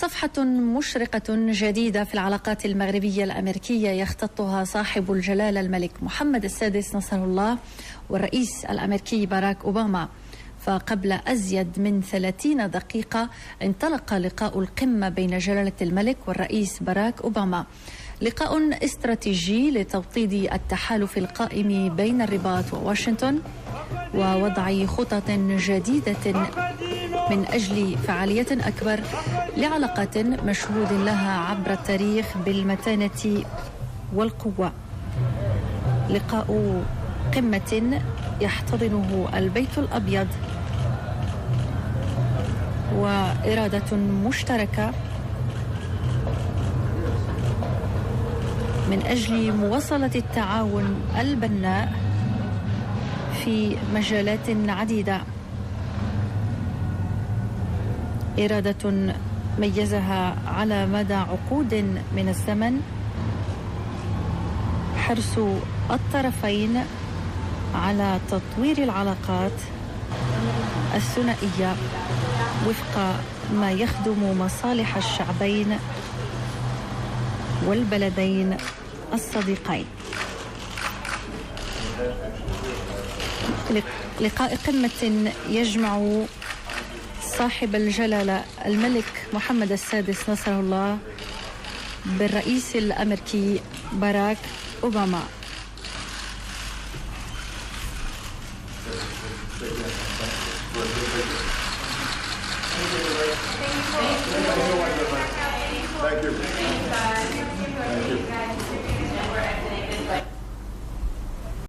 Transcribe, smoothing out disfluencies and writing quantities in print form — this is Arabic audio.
صفحة مشرقة جديدة في العلاقات المغربية الأمريكية يختطها صاحب الجلالة الملك محمد السادس نصره الله والرئيس الأمريكي باراك أوباما. فقبل أزيد من 30 دقيقة انطلق لقاء القمة بين جلالة الملك والرئيس باراك أوباما، لقاء استراتيجي لتوطيد التحالف القائم بين الرباط وواشنطن ووضع خطط جديدة من أجل فعالية أكبر لعلاقات مشهود لها عبر التاريخ بالمتانة والقوة. لقاء قمة يحتضنه البيت الأبيض وإرادة مشتركة من أجل مواصلة التعاون البناء في مجالات عديدة. إرادة ميزها على مدى عقود من الزمن حرص الطرفين على تطوير العلاقات الثنائية وفق ما يخدم مصالح الشعبين والبلدين الصديقين. لقاء قمة يجمع صاحب الجلالة الملك محمد السادس نصره الله بالرئيس الأمريكي باراك أوباما. Thank you.